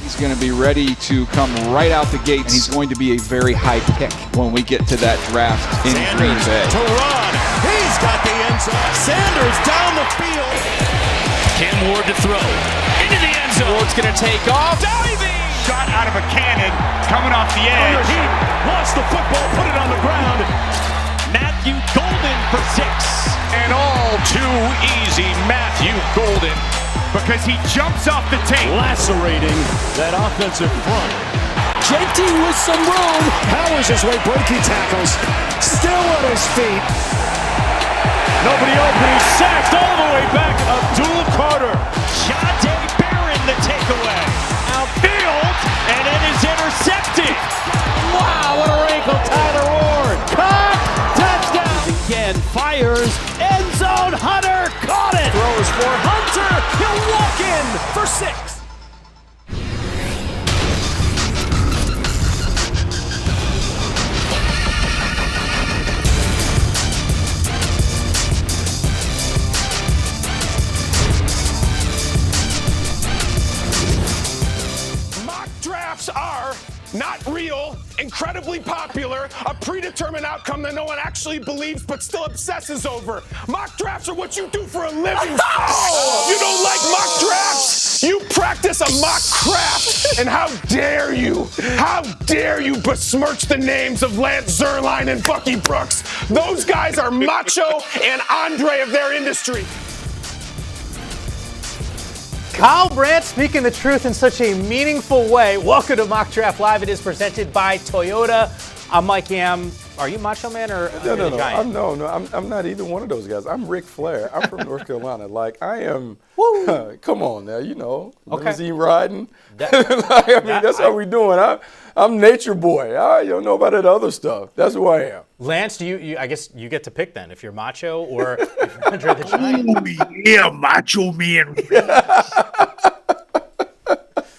He's going to be ready to come right out the gates. And he's going to be a very high pick when we get to that draft in Green Bay. To run. He's got the end zone. Sanders down the field. Cam Ward to throw. Into the end zone. Ward's going to take off. Diving. Shot out of a cannon. Coming off the edge. Under heat. Wants the football. Put it on the ground. Matthew Golden for 6. And all too easy. Matthew Golden. Because he jumps off the tape. Lacerating that offensive front. JT with some room. Powers his way. Bucky tackles. Still on his feet. Nobody open. He's sacked all the way back. Abdul Carter. Shante Barron the takeaway. Outfield. And it is intercepted. Wow, what a wrinkle. Tyler Ward. Caught. Touchdown. Again, fires. End zone. Hunter caught it. Throws for Hunter. He'll walk in for 6. Mock drafts are not real, incredibly popular, a predetermined outcome that no one actually believes but still obsesses over. Mock drafts are what you do for a living. You don't like mock drafts? You practice a mock craft. And how dare you besmirch the names of Lance Zierlein and Bucky Brooks. Those guys are Macho and Andre of their industry. Kyle Brandt speaking the truth in such a meaningful way. Welcome to Mock Draft Live. It is presented by Toyota. I'm Mike Yam. Are you Macho Man or No. Giant? I'm not either one of those guys. I'm Ric Flair. I'm from North Carolina. Like, I am. Woo. Come on now, you know. Okay. Limousine riding. That's how we doing. I'm nature boy. I don't know about that other stuff. That's who I am. Lance, do you I guess you get to pick then if you're Macho or if you're Andre the Giant. Oh, yeah, Macho Man.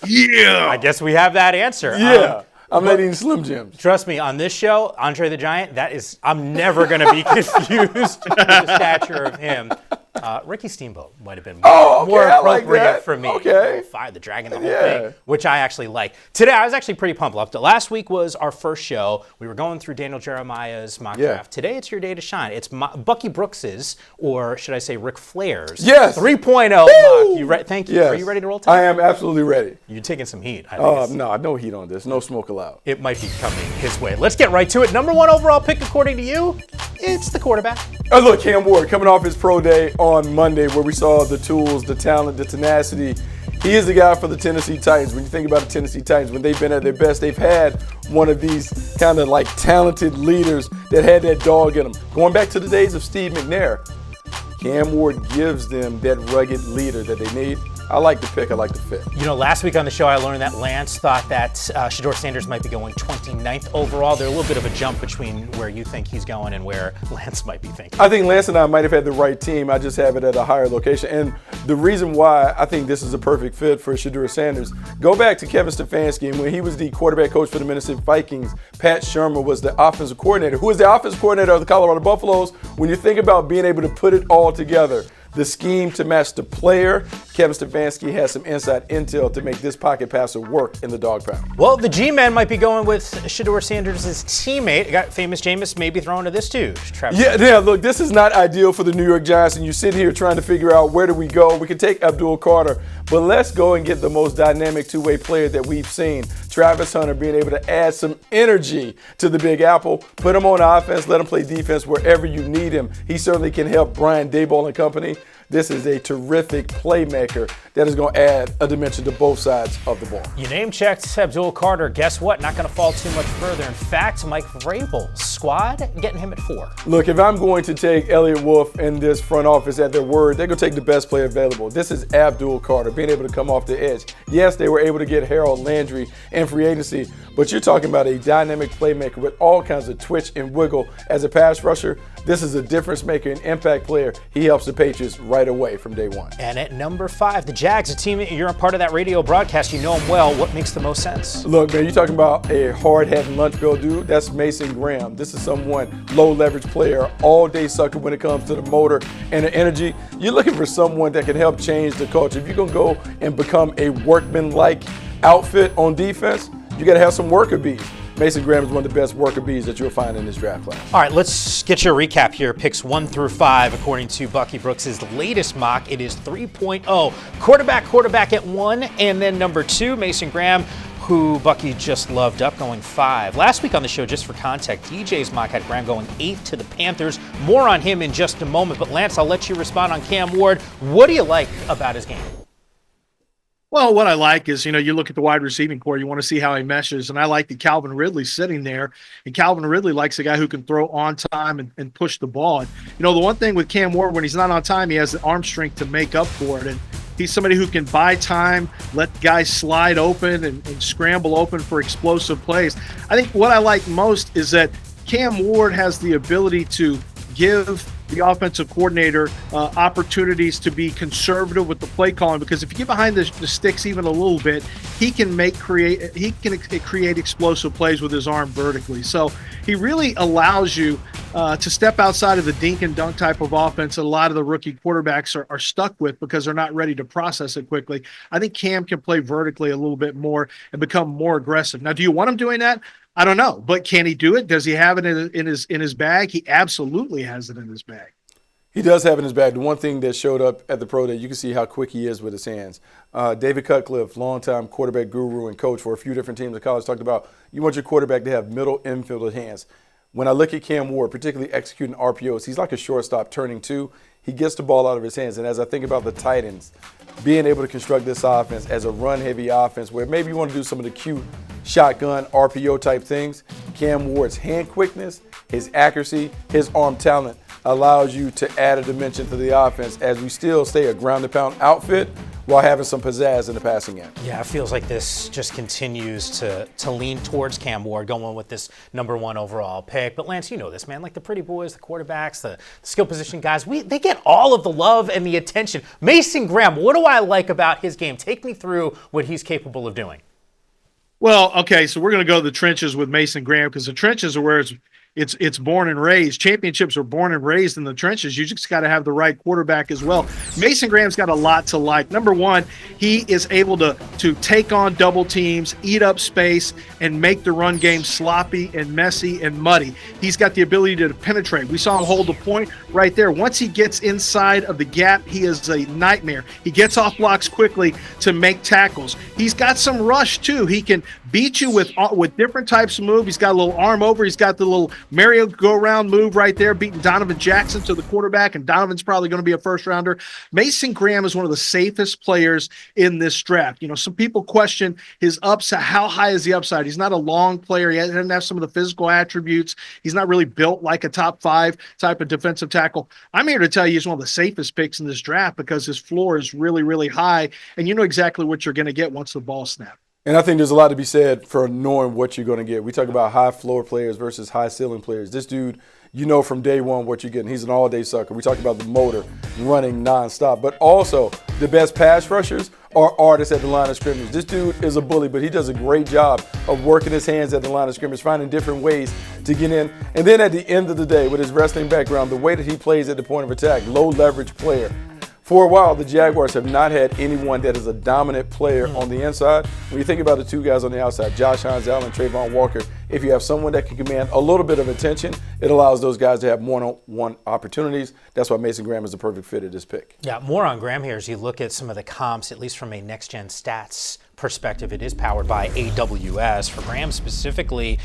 Yeah. I guess we have that answer. Yeah. I'm not eating Slim Jims. Trust me, on this show, Andre the Giant, I'm never going to be confused with the stature of him. Ricky Steamboat might have been more appropriate for me. Okay. Fire the Dragon, the whole thing, which I actually like. Today, I was actually pretty pumped. Last week was our first show. We were going through Daniel Jeremiah's mock draft. Today, it's your day to shine. It's Bucky Brooks's, or should I say Ric Flair's, 3.0 mock. Thank you. Yes. Are you ready to roll today? I am absolutely ready. You're taking some heat. No heat on this. No smoke allowed. It might be coming his way. Let's get right to it. Number 1 overall pick, according to you, it's the quarterback. Look, Cam Ward coming off his pro day on Monday where we saw the tools, the talent, the tenacity. He is the guy for the Tennessee Titans. When you think about the Tennessee Titans, when they've been at their best, they've had one of these kind of like talented leaders that had that dog in them. Going back to the days of Steve McNair, Cam Ward gives them that rugged leader that they need. I like the pick. I like the fit. You know, last week on the show, I learned that Lance thought that Shedeur Sanders might be going 29th overall. There's a little bit of a jump between where you think he's going and where Lance might be thinking. I think Lance and I might have had the right team. I just have it at a higher location. And the reason why I think this is a perfect fit for Shedeur Sanders, go back to Kevin Stefanski. And when he was the quarterback coach for the Minnesota Vikings, Pat Shermer was the offensive coordinator. Who was the offensive coordinator of the Colorado Buffaloes? When you think about being able to put it all together, the scheme to match the player, Kevin Stefanski has some inside intel to make this pocket passer work in the dog pound. Well, the G-Man might be going with Shedeur Sanders' teammate. Got famous Jameis maybe throwing to this too. Yeah, look, this is not ideal for the New York Giants, and you sit here trying to figure out where do we go. We can take Abdul Carter, but let's go and get the most dynamic two-way player that we've seen. Travis Hunter being able to add some energy to the Big Apple, put him on offense, let him play defense wherever you need him. He certainly can help Brian Daboll and company. This is a terrific playmaker that is going to add a dimension to both sides of the ball. You name-checked Abdul Carter. Guess what? Not going to fall too much further. In fact, Mike Vrabel's squad, getting him at 4. Look, if I'm going to take Elliott Wolf and this front office at their word, they're going to take the best player available. This is Abdul Carter, being able to come off the edge. Yes, they were able to get Harold Landry in free agency, but you're talking about a dynamic playmaker with all kinds of twitch and wiggle as a pass rusher. This is a difference maker, an impact player. He helps the Patriots right away from day one. And at number 5, the Jags, a team, you're a part of that radio broadcast. You know them well. What makes the most sense? Look, man, you're talking about a hard-hatting lunch bill dude. That's Mason Graham. This is someone low-leverage player, all-day sucker when it comes to the motor and the energy. You're looking for someone that can help change the culture. If you're going to go and become a workman-like outfit on defense, you got to have some worker bees. Mason Graham is one of the best worker bees that you'll find in this draft class. All right, let's get your recap here. Picks 1 through 5, according to Bucky Brooks' latest mock. It is 3.0. Quarterback at 1, and then number 2, Mason Graham, who Bucky just loved up, going 5. Last week on the show, just for context, DJ's mock had Graham going 8 to the Panthers. More on him in just a moment, but Lance, I'll let you respond on Cam Ward. What do you like about his game? Well, what I like is, you look at the wide receiving core, you want to see how he meshes. And I like that Calvin Ridley's sitting there. And Calvin Ridley likes a guy who can throw on time and push the ball. And, the one thing with Cam Ward, when he's not on time, he has the arm strength to make up for it. And he's somebody who can buy time, let guys slide open and scramble open for explosive plays. I think what I like most is that Cam Ward has the ability to give the offensive coordinator opportunities to be conservative with the play calling, because if you get behind the sticks even a little bit, he can create explosive plays with his arm vertically. So he really allows you to step outside of the dink and dunk type of offense that a lot of the rookie quarterbacks are stuck with because they're not ready to process it quickly. I think Cam can play vertically a little bit more and become more aggressive. Now, do you want him doing that? I don't know, but can he do it? Does he have it in his bag? He absolutely has it in his bag. He does have it in his bag. The one thing that showed up at the pro day, you can see how quick he is with his hands. David Cutcliffe, longtime quarterback guru and coach for a few different teams in college, talked about you want your quarterback to have middle infield hands. When I look at Cam Ward, particularly executing RPOs, he's like a shortstop turning 2. He gets the ball out of his hands. And as I think about the Titans, being able to construct this offense as a run-heavy offense where maybe you want to do some of the cute shotgun RPO type things, Cam Ward's hand quickness, his accuracy, his arm talent allows you to add a dimension to the offense as we still stay a ground-and-pound outfit while having some pizzazz in the passing game. Yeah, it feels like this just continues to lean towards Cam Ward, going with this number 1 overall pick. But Lance, you know this, man. Like the pretty boys, the quarterbacks, the skill position guys, they get all of the love and the attention. Mason Graham, what do I like about his game? Take me through what he's capable of doing. Well, okay, so we're going to go to the trenches with Mason Graham, because the trenches are where it's born and raised. Championships are born and raised in the trenches. You just got to have the right quarterback as well. Mason Graham's got a lot to like. Number 1, he is able to take on double teams, eat up space, and make the run game sloppy and messy and muddy. He's got the ability to penetrate. We saw him hold the point right there. Once he gets inside of the gap, he is a nightmare. He gets off blocks quickly to make tackles. He's got some rush too. He can beat you with different types of move. He's got a little arm over. He's got the little Mario go-around move right there, beating Donovan Jackson to the quarterback, and Donovan's probably going to be a first-rounder. Mason Graham is one of the safest players in this draft. Some people question his upside. How high is the upside? He's not a long player. He doesn't have some of the physical attributes. He's not really built like a top 5 type of defensive tackle. I'm here to tell you he's one of the safest picks in this draft because his floor is really, really high, and you know exactly what you're going to get once the ball snaps. And I think there's a lot to be said for knowing what you're going to get. We talk about high floor players versus high ceiling players. This dude, from day one what you're getting. He's an all-day sucker. We talk about the motor running nonstop. But also, the best pass rushers are artists at the line of scrimmage. This dude is a bully, but he does a great job of working his hands at the line of scrimmage, finding different ways to get in. And then at the end of the day, with his wrestling background, the way that he plays at the point of attack, low-leverage player. For a while, the Jaguars have not had anyone that is a dominant player on the inside. When you think about the 2 guys on the outside, Josh Hines Allen, Trayvon Walker, if you have someone that can command a little bit of attention, it allows those guys to have one-on-one opportunities. That's why Mason Graham is the perfect fit at this pick. Yeah, more on Graham here as you look at some of the comps, at least from a next-gen stats perspective. It is powered by AWS. For Graham specifically,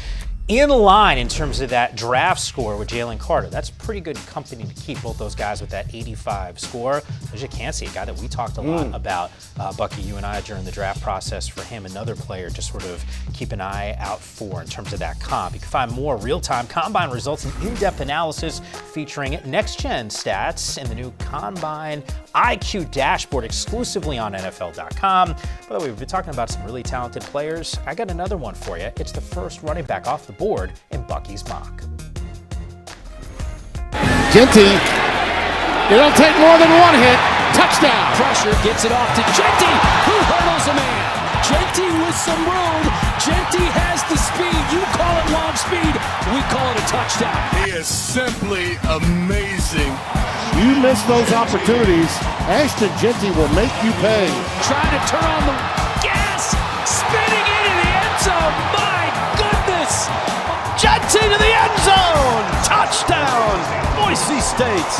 in line in terms of that draft score with Jalen Carter. That's pretty good company to keep, both those guys with that 85 score. As you can see, a guy that we talked a lot about, Bucky, you and I, during the draft process for him, another player to sort of keep an eye out for in terms of that comp. You can find more real-time Combine results and in-depth analysis featuring next-gen stats in the new Combine IQ dashboard exclusively on NFL.com. By the way, we've been talking about some really talented players. I got another one for you. It's the first running back off the board in Bucky's mock. Genty, it'll take more than one hit. Touchdown. Pressure gets it off to Genty, who hurdles a man. Genty with some room. Genty has the speed. You call it long speed. We call it a touchdown. He is simply amazing. You miss those opportunities, Ashton Genty will make you pay. Trying to turn on the gas. spinning into the end zone. My goodness! Genty to the end zone. Touchdown, Boise State.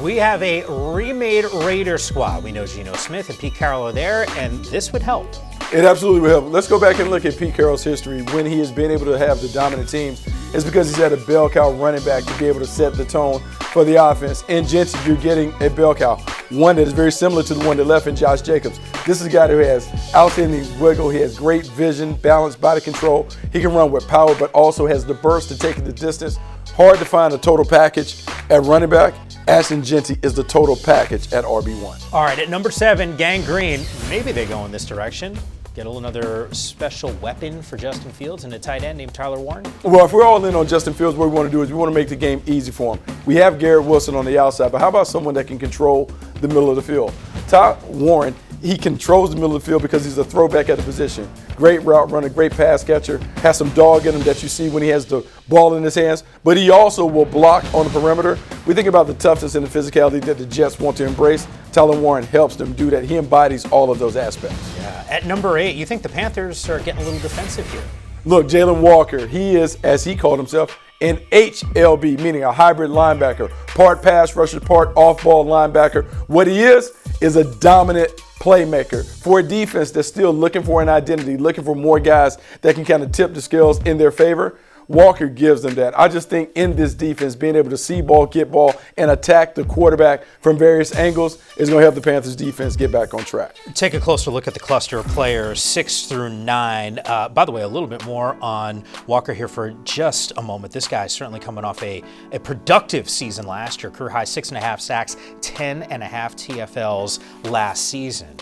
We have a remade Raider squad. We know Geno Smith and Pete Carroll are there, and this would help. It absolutely will help. Let's go back and look at Pete Carroll's history. When he has been able to have the dominant teams, it's because he's had a bell cow running back to be able to set the tone for the offense. In Genty, you're getting a bell cow, one that is very similar to the one that left in Josh Jacobs. This is a guy who has outstanding wiggle. He has great vision, balance, body control. He can run with power, but also has the burst to take it the distance. Hard to find a total package at running back. Ashton Genty is the total package at RB1. All right, at number 7, Gang Green. Maybe they go in this direction. Get another special weapon for Justin Fields and a tight end named Tyler Warren. Well, if we're all in on Justin Fields, what we want to do is we want to make the game easy for him. We have Garrett Wilson on the outside, but how about someone that can control the middle of the field? Tyler Warren, he controls the middle of the field because he's a throwback at the position. Great route runner, great pass catcher, has some dog in him that you see when he has the ball in his hands, but he also will block on the perimeter. We think about the toughness and the physicality that the Jets want to embrace. Tyler Warren helps them do that. He embodies all of those aspects. Yeah. At number 8, you think the Panthers are getting a little defensive here? Look, Jalen Walker, he is, as he called himself, an HLB, meaning a hybrid linebacker, part pass rusher, part off-ball linebacker. What he is a dominant playmaker for a defense that's still looking for an identity, looking for more guys that can kind of tip the scales in their favor. Walker gives them that. I just think in this defense, being able to see ball, get ball, and attack the quarterback from various angles is going to help the Panthers defense get back on track. Take a closer look at the cluster of players, 6 through 9. By the way, a little bit more on Walker here for just a moment. This guy is certainly coming off a productive season last year. Career high 6.5 sacks, 10.5 TFLs last season.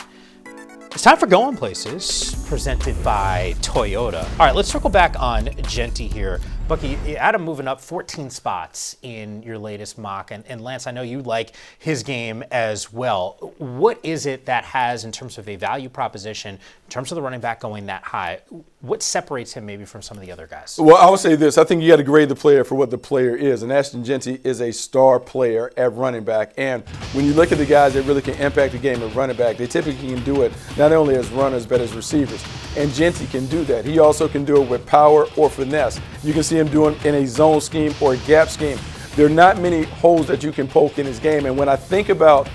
It's time for Going Places, presented by Toyota. All right, let's circle back on Genty here. Bucky, Adam moving up 14 spots in your latest mock. And Lance, I know you like his game as well. What is it that has, in terms of a value proposition, in terms of the running back going that high, what separates him maybe from some of the other guys? Well, I would say this. I think you got to grade the player for what the player is. And Ashton Genty is a star player at running back. And when you look at the guys that really can impact the game at running back, they typically can do it not only as runners but as receivers. And Genty can do that. He also can do it with power or finesse. You can see him doing in a zone scheme or a gap scheme. There are not many holes that you can poke in his game. And when I think about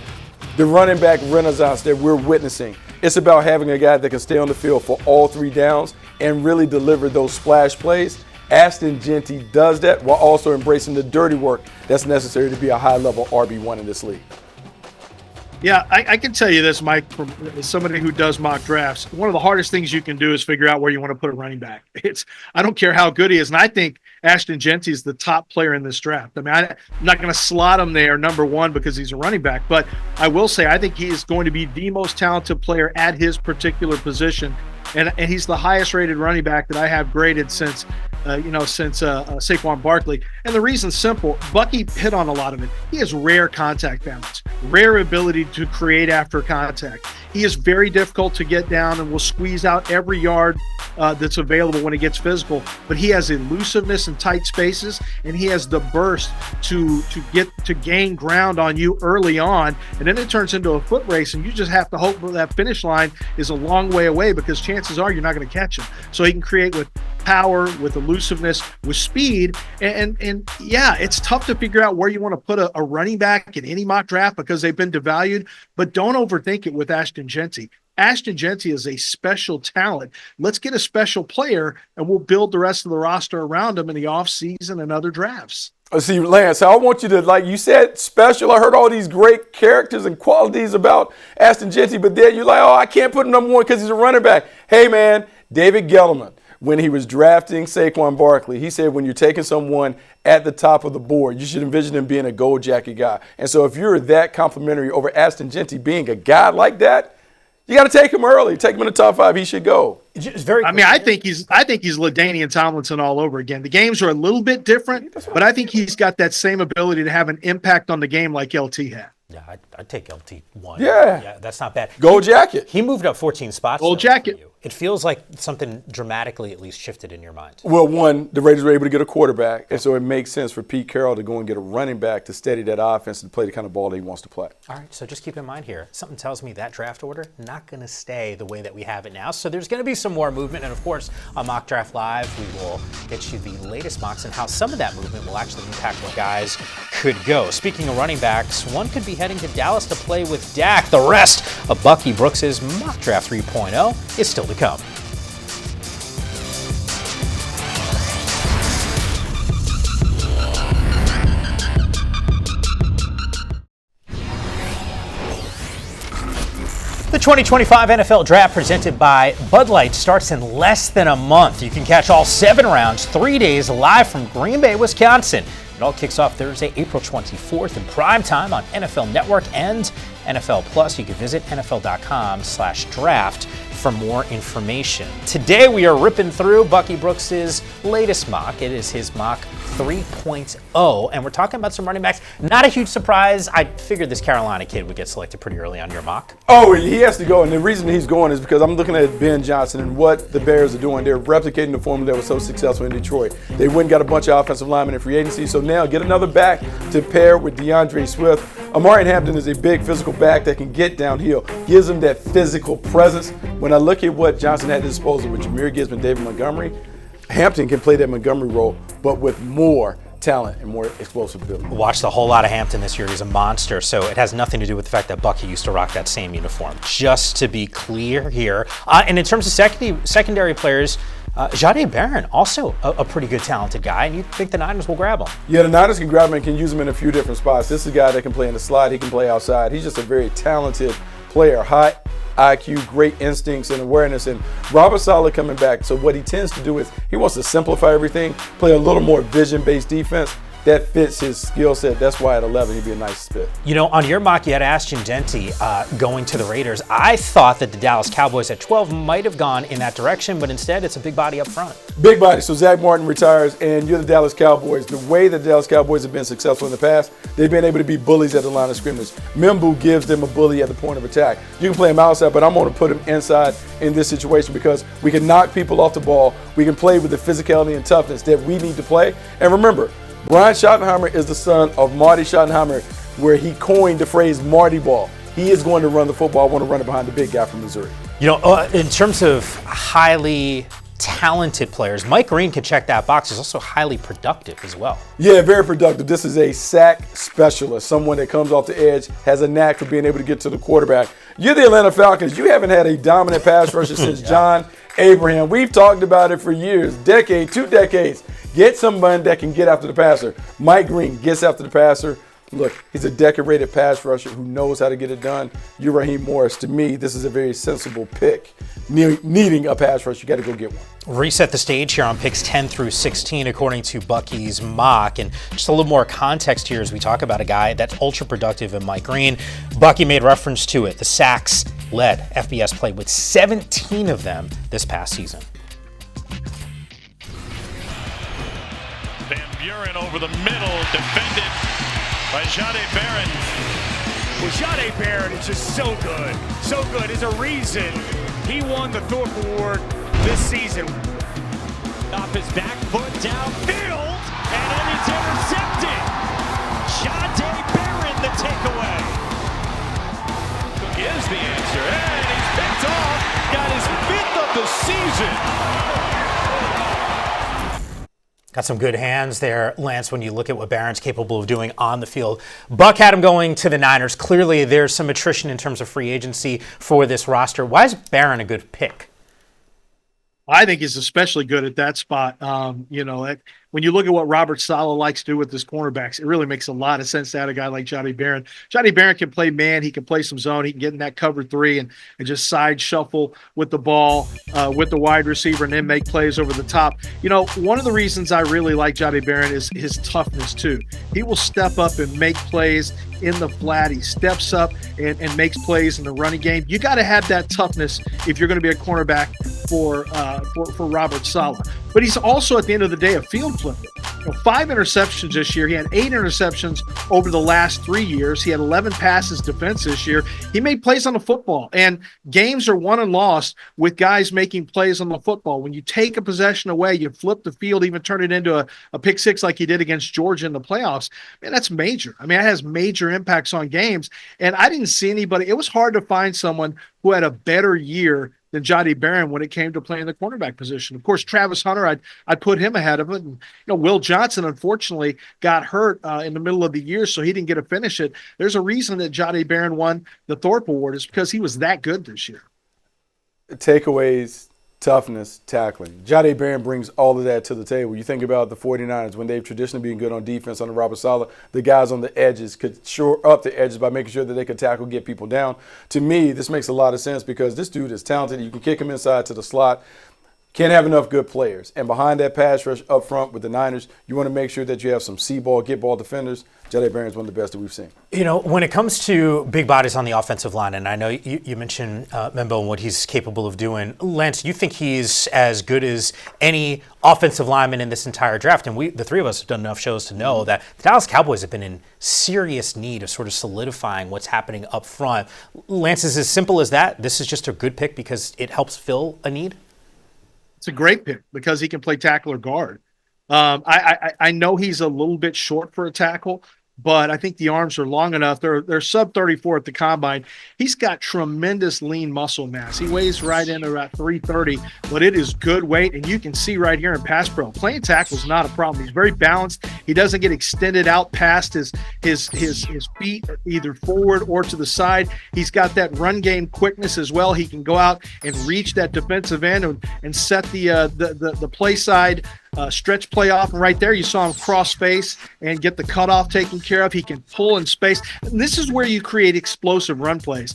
the running back renaissance that we're witnessing, it's about having a guy that can stay on the field for all 3 downs and really deliver those splash plays. Ashton Genty does that while also embracing the dirty work that's necessary to be a high-level RB1 in this league. Yeah, I can tell you this, Mike, from somebody who does mock drafts. One of the hardest things you can do is figure out where you want to put a running back. I don't care how good he is, and I think Ashton Genty is the top player in this draft. I mean, I'm not going to slot him there number 1 because he's a running back, but I will say I think he is going to be the most talented player at his particular position, and he's the highest rated running back that I have graded since Saquon Barkley. And the reason's simple. Bucky hit on a lot of it. He has rare contact balance, rare ability to create after contact. He is very difficult to get down and will squeeze out every yard that's available when he gets physical. But he has elusiveness in tight spaces, and he has the burst to gain ground on you early on. And then it turns into a foot race, and you just have to hope that finish line is a long way away because chances are you're not going to catch him. So he can create with power, with elusiveness, with speed, and yeah, it's tough to figure out where you want to put a running back in any mock draft because they've been devalued, but don't overthink it with Ashton Genty. Ashton Genty is a special talent. Let's get a special player, and we'll build the rest of the roster around him in the offseason and other drafts. See, Lance, I want you to, like you said, special. I heard all these great characters and qualities about Ashton Genty, but then you're like, oh, I can't put him number 1 because he's a running back. Hey, man, David Gettleman, when he was drafting Saquon Barkley, he said when you're taking someone at the top of the board, you should envision him being a gold jacket guy. And so if you're that complimentary over Ashton Genty being a guy like that, you got to take him early. Take him in the top 5. He should go. I think he's LaDainian Tomlinson all over again. The games are a little bit different, but I think he's got that same ability to have an impact on the game like LT had. Yeah, I'd take LT1. Yeah, that's not bad. Gold jacket. He moved up 14 spots. Gold jacket. It feels like something dramatically at least shifted in your mind. Well, one, the Raiders were able to get a quarterback, and so it makes sense for Pete Carroll to go and get a running back to steady that offense and play the kind of ball that he wants to play. All right, so just keep in mind here, something tells me that draft order not going to stay the way that we have it now. So there's going to be some more movement, and of course, on Mock Draft Live, we will get you the latest mocks and how some of that movement will actually impact where guys could go. Speaking of running backs, one could be heading to Dallas to play with Dak. The rest of Bucky Brooks's Mock Draft 3.0 is still to come. The 2025 NFL Draft presented by Bud Light starts in less than a month. You can catch all 7 rounds, 3 days live from Green Bay, Wisconsin. It all kicks off Thursday, April 24th in primetime on NFL Network and NFL Plus. You can visit NFL.com/draft for more information. Today we are ripping through Bucky Brooks's latest mock. It is his mock 3.0, and we're talking about some running backs. Not a huge surprise. I figured this Carolina kid would get selected pretty early on your mock. Oh, he has to go, and the reason he's going is because I'm looking at Ben Johnson and what the Bears are doing. They're replicating the formula that was so successful in Detroit. They went and got a bunch of offensive linemen in free agency, so now get another back to pair with DeAndre Swift. Amari Hampton is a big physical back that can get downhill, gives him that physical presence. When I look at what Johnson had at his disposal with Jahmyr Gibbs and David Montgomery, Hampton can play that Montgomery role, but with more talent and more explosive ability. Watched a whole lot of Hampton this year. He's a monster, so it has nothing to do with the fact that Bucky used to rock that same uniform. Just to be clear here. And in terms of secondary players, Jahdae Barron, also a pretty good, talented guy, and you think the Niners will grab him? Yeah, the Niners can grab him and can use him in a few different spots. This is a guy that can play in the slot. He can play outside. He's just a very talented player. High IQ, great instincts and awareness, and Robert Saleh coming back. So what he tends to do is he wants to simplify everything, play a little more vision-based defense. That fits his skill set. That's why at 11 he'd be a nice fit. You know, on your mock, you had Ashton Dente going to the Raiders. I thought that the Dallas Cowboys at 12 might have gone in that direction, but instead it's a big body up front. Big body. So Zach Martin retires, and you're the Dallas Cowboys. The way the Dallas Cowboys have been successful in the past, they've been able to be bullies at the line of scrimmage. Mimbu gives them a bully at the point of attack. You can play him outside, but I'm going to put him inside in this situation because we can knock people off the ball. We can play with the physicality and toughness that we need to play. And remember, Brian Schottenheimer is the son of Marty Schottenheimer, where he coined the phrase Marty Ball. He is going to run the football. I want to run it behind the big guy from Missouri. You know, in terms of highly talented players, Mike Green can check that box. He's also highly productive as well. Yeah, very productive. This is a sack specialist, someone that comes off the edge, has a knack for being able to get to the quarterback. You're the Atlanta Falcons. You haven't had a dominant pass rusher since John Abraham. We've talked about it for years, decade, 2 decades. Get someone that can get after the passer. Mike Green gets after the passer. Look, he's a decorated pass rusher who knows how to get it done. You're Raheem Morris. To me, this is a very sensible pick. Needing a pass rush, you got to go get one. Reset the stage here on picks 10 through 16 according to Bucky's mock. And just a little more context here as we talk about a guy that's ultra productive in Mike Green. Bucky made reference to it. The sacks led. FBS played with 17 of them this past season. Van Buren over the middle, defended by Jahdae Barron. Well, Jahdae Barron is just so good. So good. There's a reason he won the Thorpe Award this season. Off his back foot, downfield, and then he's intercepted. Jahdae Barron, the takeaway. Is the answer, and he's picked off. Got his 5th of the season. Got some good hands there, Lance, when you look at what Barron's capable of doing on the field. Buck had him going to the Niners. Clearly, there's some attrition in terms of free agency for this roster. Why is Barron a good pick? I think he's especially good at that spot. When you look at what Robert Saleh likes to do with his cornerbacks, it really makes a lot of sense to add a guy like Jahdae Barron. Jahdae Barron can play man. He can play some zone. He can get in that cover 3 and just side shuffle with the ball with the wide receiver and then make plays over the top. You know, one of the reasons I really like Jahdae Barron is his toughness, too. He will step up and make plays in the flat. He steps up and makes plays in the running game. You got to have that toughness if you're going to be a cornerback for Robert Saleh. But he's also, at the end of the day, a field flipper. 5 interceptions this year. He had 8 interceptions over the last 3 years. He had 11 passes defense this year. He made plays on the football, and games are won and lost with guys making plays on the football. When you take a possession away, you flip the field, even turn it into a pick six like he did against Georgia in the playoffs. Man, that's major. I mean, it has major impacts on games, and I didn't see anybody. It was hard to find someone who had a better year than Jahdae Barron when it came to playing the cornerback position. Of course, Travis Hunter, I'd put him ahead of it. And, Will Johnson, unfortunately, got hurt in the middle of the year, so he didn't get to finish it. There's a reason that Jahdae Barron won the Thorpe Award, is because he was that good this year. Takeaways, toughness, tackling. Jahdae Barron brings all of that to the table. You think about the 49ers, when they've traditionally been good on defense under Robert Saleh, the guys on the edges could shore up the edges by making sure that they could tackle, get people down. To me, this makes a lot of sense because this dude is talented. You can kick him inside to the slot. Can't have enough good players. And behind that pass rush up front with the Niners, you want to make sure that you have some see-ball, get-ball defenders. Jahdae Barron is one of the best that we've seen. When it comes to big bodies on the offensive line, and I know you mentioned Membo and what he's capable of doing. Lance, you think he's as good as any offensive lineman in this entire draft? And the three of us have done enough shows to know that the Dallas Cowboys have been in serious need of sort of solidifying what's happening up front. Lance, is as simple as that? This is just a good pick because it helps fill a need? It's a great pick because he can play tackle or guard. I know he's a little bit short for a tackle, but I think the arms are long enough. They're sub 34 at the combine. He's got tremendous lean muscle mass. He weighs right in around 330, but it is good weight, and you can see right here in pass pro, playing tackle is not a problem. He's very balanced. He doesn't get extended out past his feet, either forward or to the side. He's got that run game quickness as well. He can go out and reach that defensive end and set the play side stretch play off, and right there you saw him cross face and get the cutoff taken care of. He can pull in space. And this is where you create explosive run plays.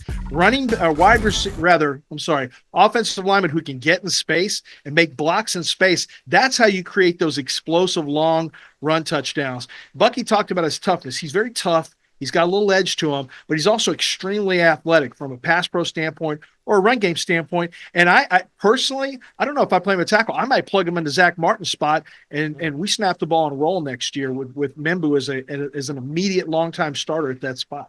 Offensive linemen who can get in space and make blocks in space. That's how you create those explosive long run touchdowns. Bucky talked about his toughness. He's very tough. He's got a little edge to him, but he's also extremely athletic from a pass pro standpoint or a run game standpoint. And I personally, I don't know if I play him a tackle. I might plug him into Zach Martin's spot, and we snap the ball and roll next year with Membu as an immediate long-time starter at that spot.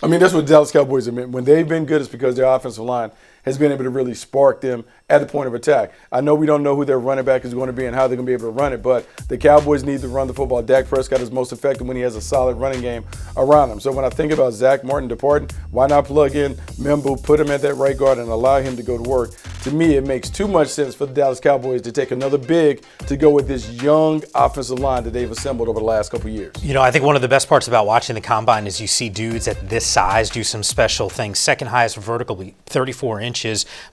I mean, that's what the Dallas Cowboys have been. When they've been good, it's because their offensive line has been able to really spark them at the point of attack. I know we don't know who their running back is going to be and how they're going to be able to run it, but the Cowboys need to run the football. Dak Prescott is most effective when he has a solid running game around him. So when I think about Zach Martin departing, why not plug in Membu, put him at that right guard, and allow him to go to work? To me, it makes too much sense for the Dallas Cowboys to take another big to go with this young offensive line that they've assembled over the last couple of years. I think one of the best parts about watching the combine is you see dudes at this size do some special things. Second highest vertically, 34 inches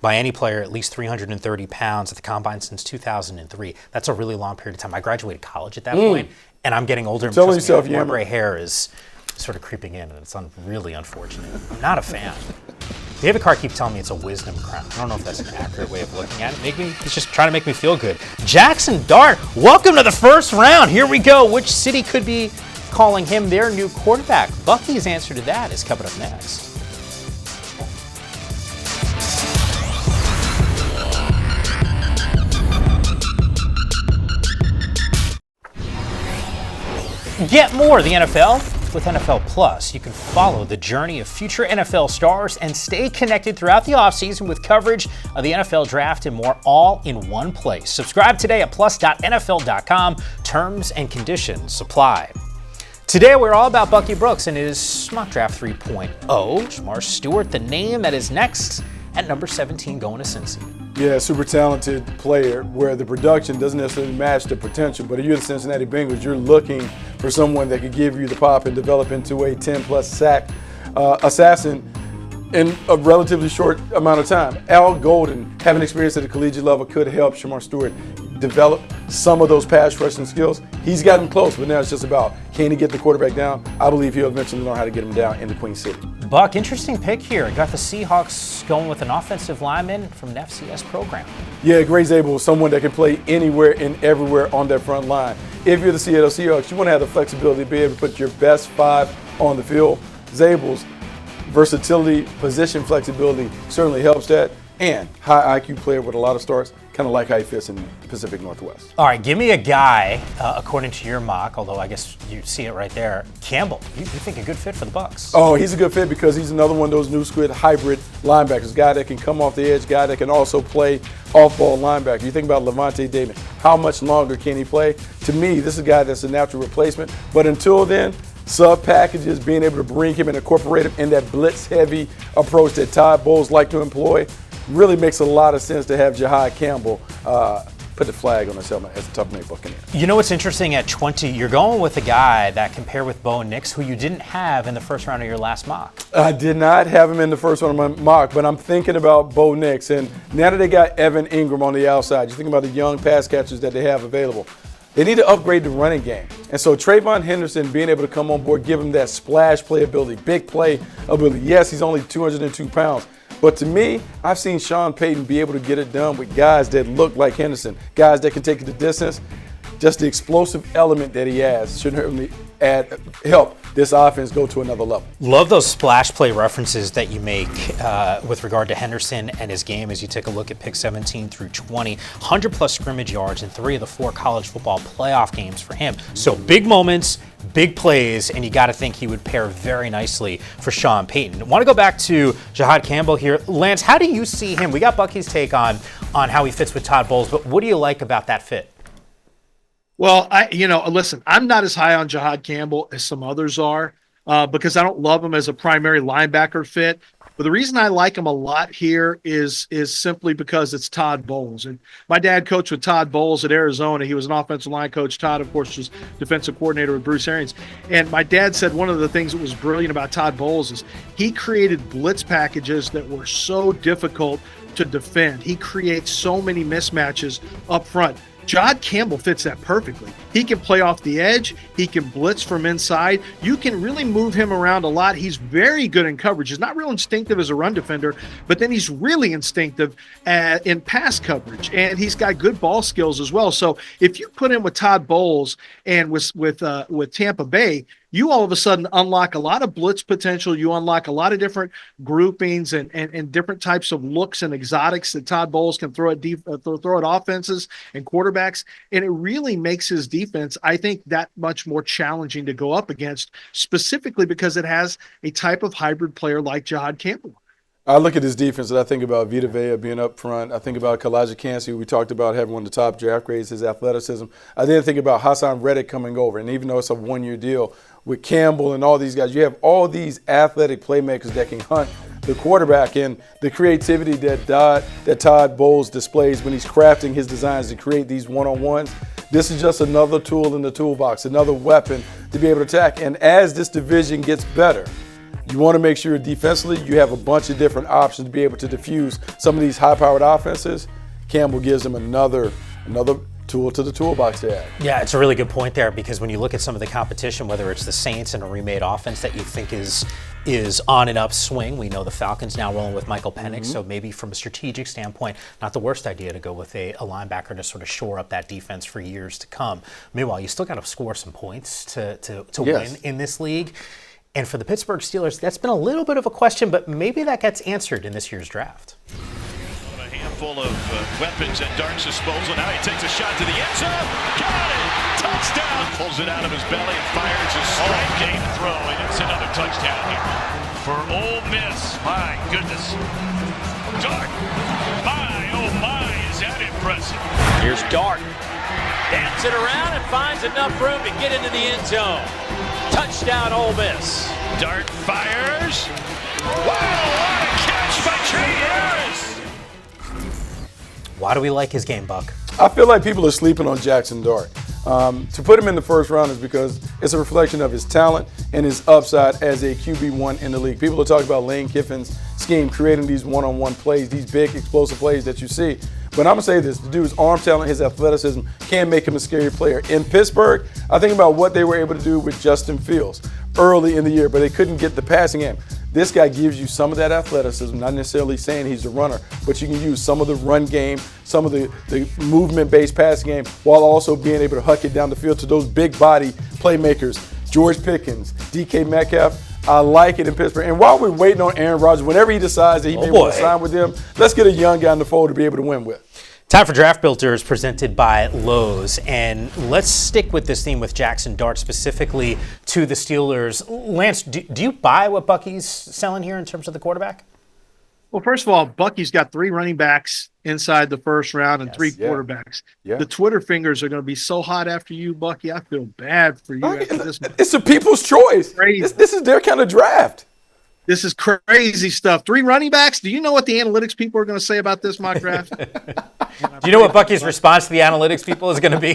by any player, at least 330 pounds at the combine since 2003. That's a really long period of time. I graduated college at that point, and I'm getting older. And Tell yourself, more gray hair is sort of creeping in, and it's really unfortunate. I'm not a fan. David Carr keeps telling me it's a wisdom crown. I don't know if that's an accurate way of looking at it. He's just trying to make me feel good. Jackson Dart, welcome to the first round. Here we go. Which city could be calling him their new quarterback? Bucky's answer to that is coming up next. Get more of the NFL with NFL Plus. You can follow the journey of future NFL stars and stay connected throughout the offseason with coverage of the NFL Draft and more, all in one place. Subscribe today at plus.nfl.com. Terms and conditions apply. Today we're all about Bucky Brooks and his mock draft 3.0. Shamar Stewart, the name that is next at number 17 going to Cincy. Yeah, super talented player where the production doesn't necessarily match the potential. But if you're the Cincinnati Bengals, you're looking for someone that could give you the pop and develop into a 10-plus sack assassin in a relatively short amount of time. Al Golden, having experience at the collegiate level, could help Shamar Stewart develop some of those pass rushing skills. He's gotten close, but now it's just about, can he get the quarterback down? I believe he'll eventually learn how to get him down into Queen City. Buck, interesting pick here. Got the Seahawks going with an offensive lineman from an FCS program. Yeah, Gray Zabel is someone that can play anywhere and everywhere on that front line. If you're the Seattle Seahawks, you want to have the flexibility to be able to put your best five on the field. Zabel's versatility, position flexibility certainly helps that. and high IQ player with a lot of starts. Kind of like how he fits in the Pacific Northwest. All right, give me a guy, according to your mock, although I guess you see it right there, Campbell. You think a good fit for the Bucs? Oh, he's a good fit because he's another one of those new squid hybrid linebackers. Guy that can come off the edge, guy that can also play off-ball linebacker. You think about Levante David. How much longer can he play? To me, this is a guy that's a natural replacement. But until then, sub packages, being able to bring him and incorporate him in that blitz-heavy approach that Todd Bowles like to employ, really makes a lot of sense to have Jahad Campbell put the flag on his helmet as a tough-made Buccaneer. You know what's interesting at 20? You're going with a guy that compared with Bo Nix, who you didn't have in the first round of your last mock. I did not have him in the first one of my mock, but I'm thinking about Bo Nix. And now that they got Evan Ingram on the outside, you think about the young pass catchers that they have available. They need to upgrade the running game. And so Trayvon Henderson being able to come on board, give him that splash play ability, big play ability. Yes, he's only 202 pounds. But to me, I've seen Sean Payton be able to get it done with guys that look like Henderson, guys that can take it the distance. Just the explosive element that he has should help this offense go to another level. Love those splash play references that you make with regard to Henderson and his game as you take a look at pick 17 through 20. 100-plus scrimmage yards in 3 of the 4 college football playoff games for him. So big moments, big plays, and you got to think he would pair very nicely for Sean Payton. I want to go back to Jahad Campbell here. Lance, how do you see him? We got Bucky's take on how he fits with Todd Bowles, but what do you like about that fit? Well, listen, I'm not as high on Jahad Campbell as some others are because I don't love him as a primary linebacker fit. But the reason I like him a lot here is simply because it's Todd Bowles. And my dad coached with Todd Bowles at Arizona. He was an offensive line coach. Todd, of course, was defensive coordinator with Bruce Arians. And my dad said one of the things that was brilliant about Todd Bowles is he created blitz packages that were so difficult to defend. He creates so many mismatches up front. Jahad Campbell fits that perfectly. He can play off the edge. He can blitz from inside. You can really move him around a lot. He's very good in coverage. He's not real instinctive as a run defender, but then he's really instinctive in pass coverage, and he's got good ball skills as well. So if you put him with Todd Bowles and with Tampa Bay, you all of a sudden unlock a lot of blitz potential. You unlock a lot of different groupings and different types of looks and exotics that Todd Bowles can throw at offenses and quarterbacks. And it really makes his defense, I think, that much more challenging to go up against, specifically because it has a type of hybrid player like Jahad Campbell. I look at his defense and I think about Vita Vea being up front. I think about Kalijah Kancey, who we talked about having one of the top draft grades, his athleticism. I then think about Hassan Reddick coming over. And even though it's a one-year deal with Campbell and all these guys, you have all these athletic playmakers that can hunt the quarterback, and the creativity that Todd Bowles displays when he's crafting his designs to create these one-on-ones. This is just another tool in the toolbox, another weapon to be able to attack. And as this division gets better, you want to make sure defensively you have a bunch of different options to be able to diffuse some of these high-powered offenses. Campbell gives them another tool to the toolbox to add. Yeah, it's a really good point there, because when you look at some of the competition, whether it's the Saints and a remade offense that you think is on an upswing, we know the Falcons now rolling with Michael Penix, so maybe from a strategic standpoint, not the worst idea to go with a linebacker to sort of shore up that defense for years to come. Meanwhile, you still got to score some points to win in this league. And for the Pittsburgh Steelers, that's been a little bit of a question, but maybe that gets answered in this year's draft. A handful of weapons at Dark's disposal. Now he takes a shot to the end zone. Got it! Touchdown! Pulls it out of his belly and fires a strike game throw, and it's another touchdown here. For Ole Miss, my goodness. Dart! My, oh my, is that impressive. Here's Dart. Dance it around and finds enough room to get into the end zone. Touchdown, Ole Miss. Dart fires. Wow, what a catch by Trey Harris. Why do we like his game, Buck? I feel like people are sleeping on Jackson Dart. To put him in the first round is because it's a reflection of his talent and his upside as a QB1 in the league. People are talking about Lane Kiffin's scheme, creating these one-on-one plays, these big explosive plays that you see. But I'm going to say this, the dude's arm talent, his athleticism can make him a scary player. In Pittsburgh, I think about what they were able to do with Justin Fields early in the year, but they couldn't get the passing game. This guy gives you some of that athleticism, not necessarily saying he's a runner, but you can use some of the run game, some of the movement-based passing game, while also being able to huck it down the field to those big body playmakers. George Pickens, DK Metcalf, I like it in Pittsburgh. And while we're waiting on Aaron Rodgers, whenever he decides that he may want to sign with them, let's get a young guy in the fold to be able to win with. Time for Draft Builders presented by Lowe's. And let's stick with this theme with Jackson Dart, specifically to the Steelers. Lance, do you buy what Bucky's selling here in terms of the quarterback? Well, first of all, Bucky's got 3 running backs inside the first round and 3 quarterbacks. Yeah. The Twitter fingers are going to be so hot after you, Bucky. I feel bad for you after this. It's a people's choice. This is their kind of draft. This is crazy stuff. 3 running backs. Do you know what the analytics people are going to say about this mock draft? Do you know what Bucky's response to the analytics people is going to be?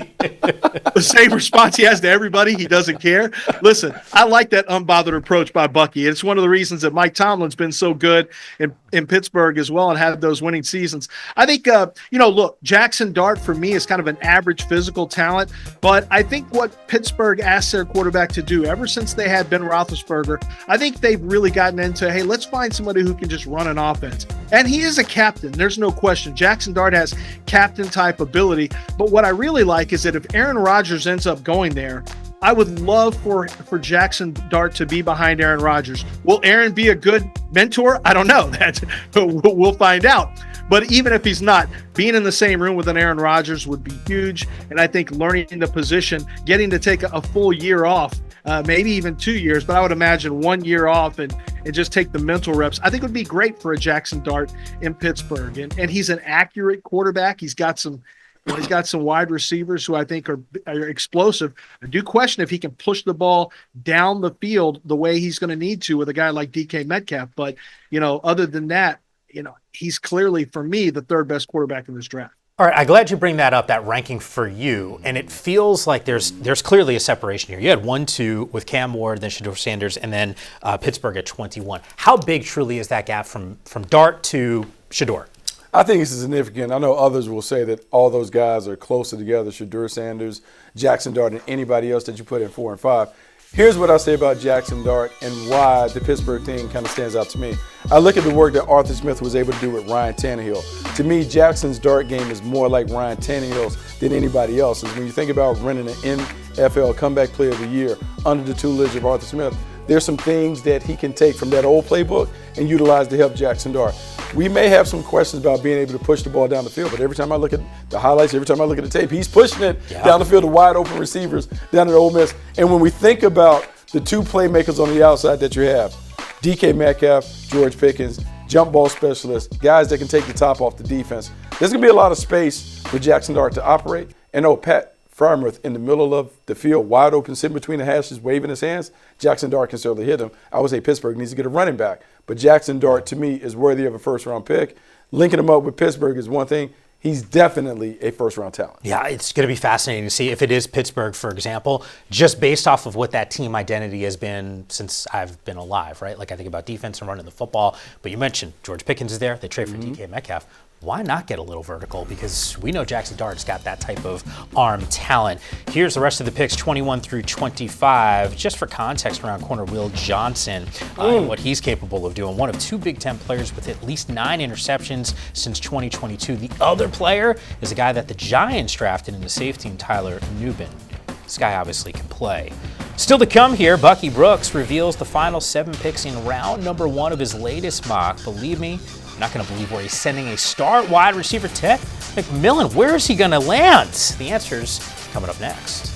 The same response he has to everybody. He doesn't care. Listen, I like that unbothered approach by Bucky. It's one of the reasons that Mike Tomlin's been so good in Pittsburgh as well and had those winning seasons. I think, look, Jackson Dart for me is kind of an average physical talent, but I think what Pittsburgh asked their quarterback to do ever since they had Ben Roethlisberger, I think they've really gotten into, hey, let's find somebody who can just run an offense. And he is a captain. There's no question. Jackson Dart has captain type ability. But what I really like is that if Aaron Rodgers ends up going there, I would love for Jackson Dart to be behind Aaron Rodgers. Will Aaron be a good mentor? I don't know. We'll find out. But even if he's not, being in the same room with an Aaron Rodgers would be huge. And I think learning the position, getting to take a full year off, maybe even 2 years, but I would imagine 1 year off and just take the mental reps, I think would be great for a Jackson Dart in Pittsburgh. And he's an accurate quarterback. He's got some wide receivers who I think are explosive. I do question if he can push the ball down the field the way he's going to need to with a guy like DK Metcalf. But, other than that, he's clearly, for me, the 3rd best quarterback in this draft. All right, I'm glad you bring that up, that ranking for you. And it feels like there's clearly a separation here. You had 1-2 with Cam Ward, then Shedeur Sanders, and then Pittsburgh at 21. How big truly is that gap from Dart to Shedeur? I think it's significant. I know others will say that all those guys are closer together, Shedeur Sanders, Jackson Dart, and anybody else that you put in 4 and 5. Here's what I say about Jackson Dart and why the Pittsburgh thing kind of stands out to me. I look at the work that Arthur Smith was able to do with Ryan Tannehill. To me, Jackson's Dart game is more like Ryan Tannehill's than anybody else's. When you think about running an NFL Comeback Player of the Year under the tutelage of Arthur Smith, there's some things that he can take from that old playbook and utilize to help Jackson Dart. We may have some questions about being able to push the ball down the field, but every time I look at the highlights, every time I look at the tape, he's pushing it down the field to wide open receivers down at Ole Miss. And when we think about the 2 playmakers on the outside that you have, DK Metcalf, George Pickens, jump ball specialists, guys that can take the top off the defense, there's going to be a lot of space for Jackson Dart to operate. And Pat Freiermuth in the middle of the field, wide open, sitting between the hashes, waving his hands, Jackson Dart can certainly hit him. I would say Pittsburgh needs to get a running back. But Jackson Dart, to me, is worthy of a first-round pick. Linking him up with Pittsburgh is one thing. He's definitely a first-round talent. Yeah, it's going to be fascinating to see if it is Pittsburgh, for example, just based off of what that team identity has been since I've been alive, right? Like I think about defense and running the football. But you mentioned George Pickens is there. They trade for DK Metcalf. Why not get a little vertical? Because we know Jackson Dart's got that type of arm talent. Here's the rest of the picks, 21 through 25. Just for context around corner Will Johnson and what he's capable of doing. One of 2 Big Ten players with at least 9 interceptions since 2022. The other player is a guy that the Giants drafted in the safety, Tyler Nubin. This guy obviously can play. Still to come here, Bucky Brooks reveals the final 7 picks in round number 1 of his latest mock. Believe me, I'm not going to believe where he's sending a star wide receiver, Ted McMillan. Where is he going to land? The answer's coming up next.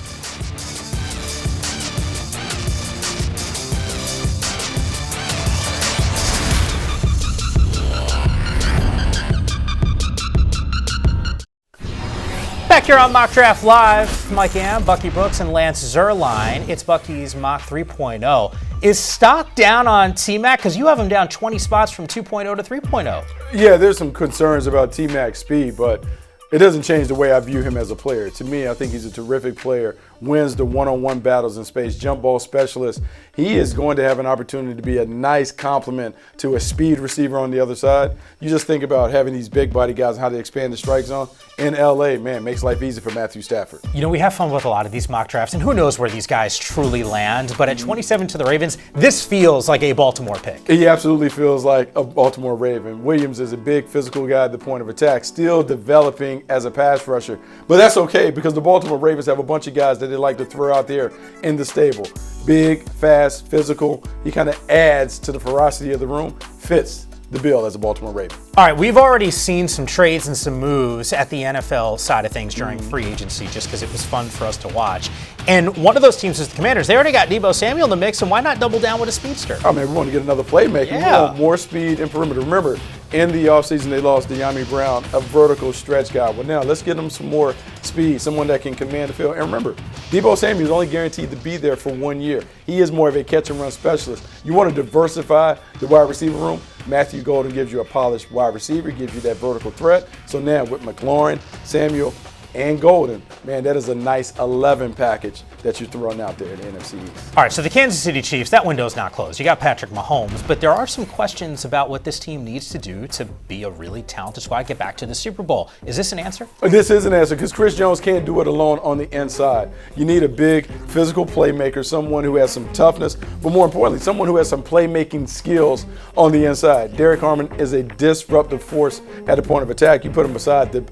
Back here on Mock Draft Live, Mike Am, Bucky Brooks, and Lance Zierlein. It's Bucky's Mock 3.0. Is stock down on T-Mac? Because you have him down 20 spots from 2.0 to 3.0. Yeah, there's some concerns about T-Mac's speed, but it doesn't change the way I view him as a player. To me, I think he's a terrific player, wins the one-on-one battles in space, jump ball specialist. He is going to have an opportunity to be a nice complement to a speed receiver on the other side. You just think about having these big body guys and how they expand the strike zone. In LA, man, makes life easy for Matthew Stafford. You know, we have fun with a lot of these mock drafts, and who knows where these guys truly land. But at 27 to the Ravens, this feels like a Baltimore pick. He absolutely feels like a Baltimore Raven. Williams is a big physical guy at the point of attack, still developing as a pass rusher. But that's okay because the Baltimore Ravens have a bunch of guys that they like to throw out there in the stable. Big, fast, physical. He kind of adds to the ferocity of the room. Fits the bill as a Baltimore Raven. All right, we've already seen some trades and some moves at the NFL side of things during free agency just because it was fun for us to watch. And one of those teams is the Commanders. They already got Deebo Samuel in the mix, and why not double down with a speedster? Oh, man, we want to get another playmaker. Yeah. We want more speed and perimeter. Remember, in the offseason, they lost De'Ami Brown, a vertical stretch guy. Well, now let's get them some more speed, someone that can command the field. And remember, Deebo Samuel is only guaranteed to be there for 1 year. He is more of a catch-and-run specialist. You want to diversify the wide receiver room. Matthew Golden gives you a polished wide receiver, gives you that vertical threat. So now with McLaurin, Samuel, and Golden, man, that is a nice 11 package that you're throwing out there in the NFC East. All right, so the Kansas City Chiefs, that window's not closed. You got Patrick Mahomes, but there are some questions about what this team needs to do to be a really talented squad, get back to the Super Bowl. Is this an answer? This is an answer because Chris Jones can't do it alone on the inside. You need a big physical playmaker, someone who has some toughness, but more importantly, someone who has some playmaking skills on the inside. Derek Harmon is a disruptive force at the point of attack. You put him beside the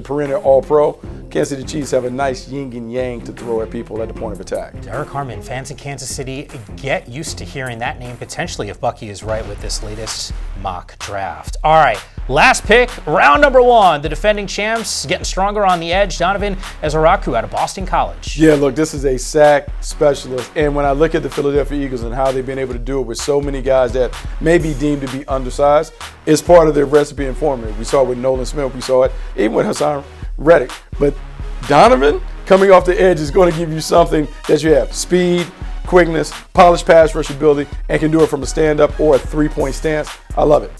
perennial All-Pro. Kansas City Chiefs have a nice yin and yang to throw at people at the point of attack. Derek Harmon, fans in Kansas City, get used to hearing that name potentially if Bucky is right with this latest mock draft. All right, last pick, round number 1. The defending champs getting stronger on the edge. Donovan Ezaraku out of Boston College. Yeah, look, this is a sack specialist. And when I look at the Philadelphia Eagles and how they've been able to do it with so many guys that may be deemed to be undersized, it's part of their recipe and formula. We saw it with Nolan Smith. We saw it even with Hassan Reddick. But Donovan coming off the edge is going to give you something that you have. Speed, quickness, polished pass rush ability, and can do it from a stand-up or a three-point stance. I love it.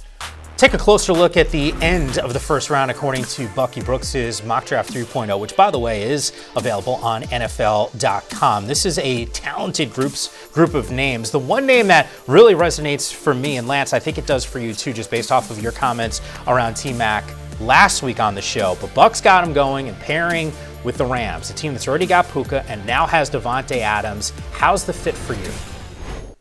Take a closer look at the end of the first round according to Bucky Brooks's Mock Draft 3.0, which, by the way, is available on NFL.com. This is a talented group of names. The one name that really resonates for me, and Lance, I think it does for you too, just based off of your comments around T-Mac last week on the show, but Buck's got him going and pairing with the Rams, a team that's already got Puka and now has Devontae Adams. How's the fit for you?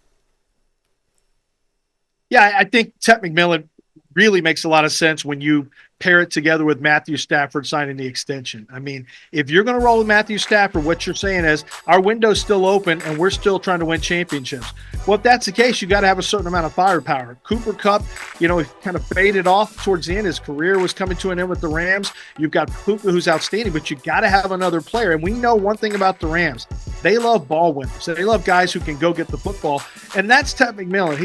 Yeah, I think Ted McMillan really makes a lot of sense when you pair it together with Matthew Stafford signing the extension. I mean, if you're going to roll with Matthew Stafford, what you're saying is our window's still open and we're still trying to win championships. Well, if that's the case, you got to have a certain amount of firepower. Cooper Kupp, he kind of faded off towards the end. His career was coming to an end with the Rams. You've got Puka, who's outstanding, but you got to have another player. And we know one thing about the Rams. They love ball winners. They love guys who can go get the football. And that's Ted McMillan.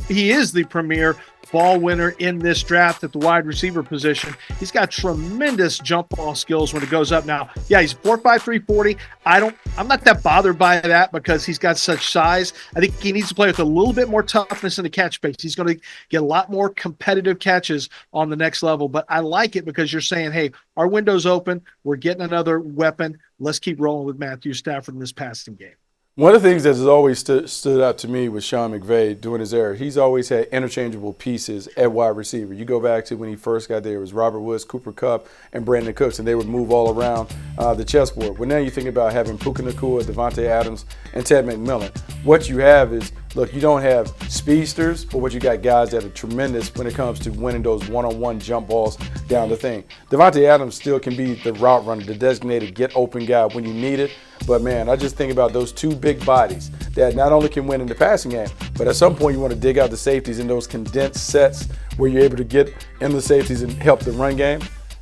He is the premier ball winner in this draft at the wide receiver position. He's got tremendous jump ball skills when it goes up. Now, yeah, he's 4'5", 340. I'm not that bothered by that because he's got such size. I think he needs to play with a little bit more toughness in the catch space. He's going to get a lot more competitive catches on the next level. But I like it because you're saying, hey, our window's open. We're getting another weapon. Let's keep rolling with Matthew Stafford in this passing game. One of the things that has always stood out to me with Sean McVay during his era, he's always had interchangeable pieces at wide receiver. You go back to when he first got there, it was Robert Woods, Cooper Kupp, and Brandon Cooks, and they would move all around the chessboard. Well, now you think about having Puka Nacua, Devontae Adams, and Ted McMillan. What you have is, look, you don't have speedsters, but what you got guys that are tremendous when it comes to winning those one-on-one jump balls down the thing. Devontae Adams still can be the route runner, the designated get-open guy when you need it. But, man, I just think about those two big bodies that not only can win in the passing game, but at some point you want to dig out the safeties in those condensed sets where you're able to get in the safeties and help the run game.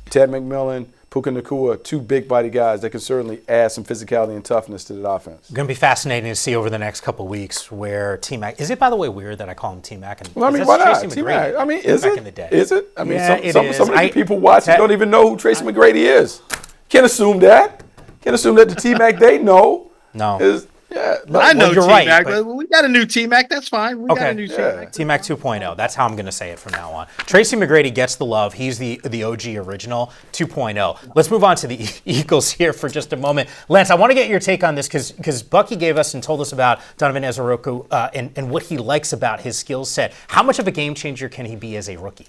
Ted McMillan, Puka Nacua, two big body guys that can certainly add some physicality and toughness to the offense. It's going to be fascinating to see over the next couple of weeks where T-Mac – is it, by the way, weird that I call him T-Mac? Well, I mean, why not? T-Mac. I mean, is it? Back in the day. Is it? I mean, Yeah, some of the people watching don't even know who Tracy McGrady is. Can't assume that. Can't assume that the T-Mac they know. No. I know you're T-Mac, right, but we got a new T-Mac. That's fine. We got a new T-Mac. T-Mac 2.0. That's how I'm going to say it from now on. Tracy McGrady gets the love. He's the OG original 2.0. Let's move on to the Eagles here for just a moment. Lance, I want to get your take on this because Bucky gave us and told us about Donovan Ezaraku and what he likes about his skill set. How much of a game changer can he be as a rookie?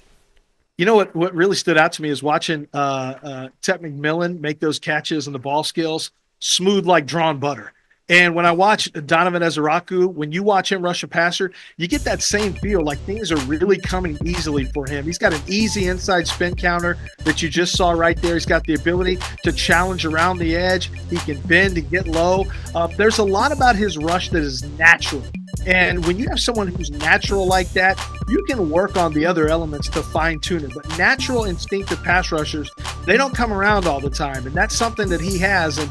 You know what really stood out to me is watching Ted McMillan make those catches and the ball skills smooth like drawn butter. And when I watch Donovan Ezeraku, when you watch him rush a passer, you get that same feel like things are really coming easily for him. He's got an easy inside spin counter that you just saw right there. He's got the ability to challenge around the edge. He can bend and get low. There's a lot about his rush that is natural. And when you have someone who's natural like that, you can work on the other elements to fine tune it. But natural instinctive pass rushers, they don't come around all the time. And that's something that he has. And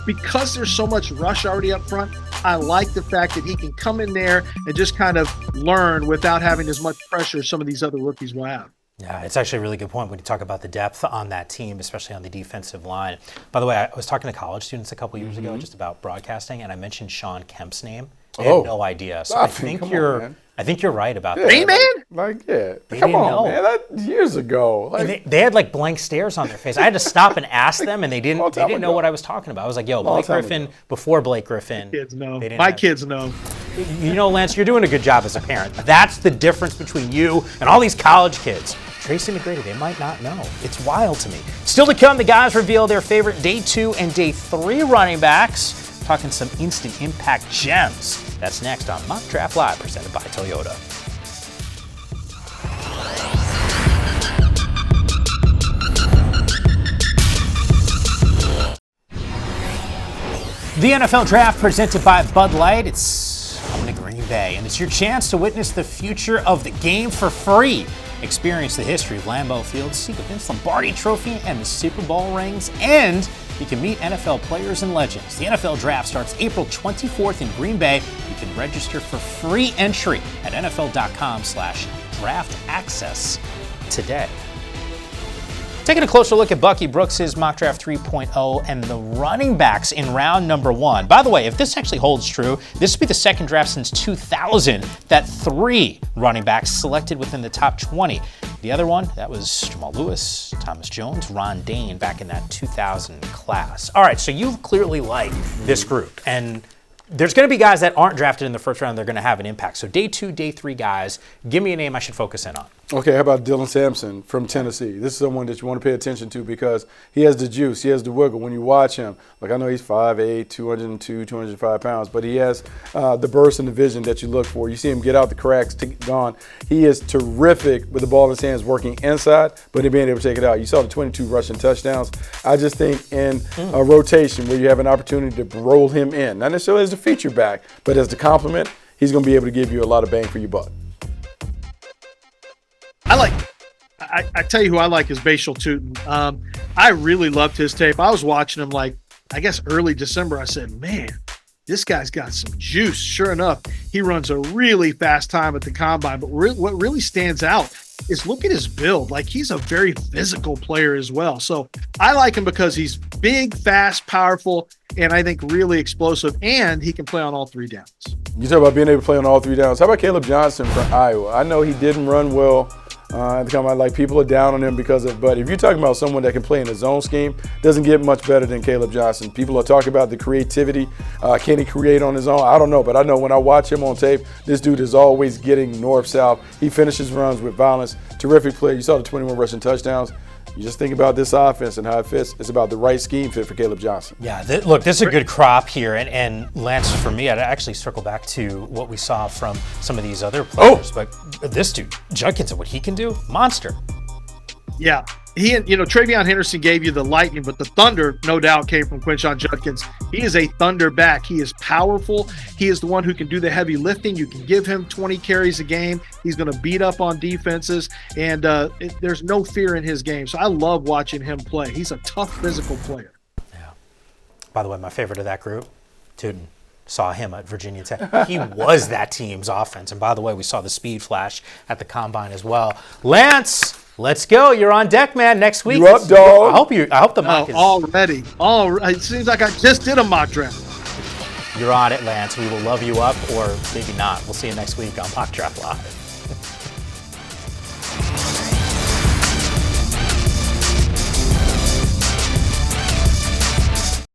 because there's so much rush already up front, I like the fact that he can come in there and just kind of learn without having as much pressure as some of these other rookies will have. Yeah, it's actually a really good point when you talk about the depth on that team, especially on the defensive line. By the way, I was talking to college students a couple years ago just about broadcasting, and I mentioned Sean Kemp's name. They had no idea. So I think you're right about that. Hey, man! Come on, man. That years ago. They had like blank stares on their face. I had to stop and ask them, and they didn't know what I was talking about. I was like, yo, Blake Griffin before Blake Griffin. Kids know. My kids know. You know, Lance, you're doing a good job as a parent. That's the difference between you and all these college kids. Tracy McGrady, they might not know. It's wild to me. Still to come, the guys reveal their favorite day 2 and day 3 running backs. Talking some instant impact gems. That's next on Mock Draft Live, presented by Toyota. The NFL Draft presented by Bud Light. It's coming to Green Bay, and it's your chance to witness the future of the game for free. Experience the history of Lambeau Field, see the Vince Lombardi Trophy and the Super Bowl rings, and you can meet NFL players and legends. The NFL Draft starts April 24th in Green Bay. You can register for free entry at NFL.com/draftaccess today. Taking a closer look at Bucky Brooks' Mock Draft 3.0 and the running backs in round number 1. By the way, if this actually holds true, this would be the second draft since 2000 that 3 running backs selected within the top 20. The other one, that was Jamal Lewis, Thomas Jones, Ron Dane back in that 2000 class. All right, so you clearly like this group, and there's going to be guys that aren't drafted in the first round. They're going to have an impact. So day 2, day 3 guys, give me a name I should focus in on. Okay, how about Dylan Sampson from Tennessee? This is someone that you want to pay attention to because he has the juice, he has the wiggle. When you watch him, like I know he's 5'8", 202, 205 pounds, but he has the burst and the vision that you look for. You see him get out the cracks, gone. He is terrific with the ball in his hands working inside, but being able to take it out. You saw the 22 rushing touchdowns. I just think in a rotation where you have an opportunity to roll him in, not necessarily as a feature back, but as the complement, he's going to be able to give you a lot of bang for your buck. I tell you who I like is Bashal Tootin. I really loved his tape. I was watching him like, I guess early December. I said, man, this guy's got some juice. Sure enough, he runs a really fast time at the combine. But what really stands out is look at his build. Like, he's a very physical player as well. So I like him because he's big, fast, powerful, and I think really explosive, and he can play on all 3 downs. You talk about being able to play on all 3 downs. How about Caleb Johnson from Iowa? I know he didn't run well. Like people are down on him because of, but if you're talking about someone that can play in a zone scheme, doesn't get much better than Caleb Johnson. People are talking about the creativity. Can he create on his own? I don't know, but I know when I watch him on tape, this dude is always getting north-south. He finishes runs with violence. Terrific player. You saw the 21 rushing touchdowns. You just think about this offense and how it fits. It's about the right scheme fit for Caleb Johnson. Yeah, look, this is a good crop here. And Lance, for me, I'd actually circle back to what we saw from some of these other players. But this dude, Judkins, what he can do, monster. Yeah. He and Travion Henderson gave you the lightning, but the thunder, no doubt, came from Quinshon Judkins. He is a thunder back. He is powerful. He is the one who can do the heavy lifting. You can give him 20 carries a game. He's going to beat up on defenses, and there's no fear in his game. So I love watching him play. He's a tough physical player. Yeah. By the way, my favorite of that group, Tootin. Saw him at Virginia Tech. He was that team's offense. And by the way, we saw the speed flash at the combine as well. Lance, let's go. You're on deck, man. Next week. You up, dog? I hope the mock is already. It seems like I just did a mock draft. You're on it, Lance. We will love you up, or maybe not. We'll see you next week on Mock Draft Live.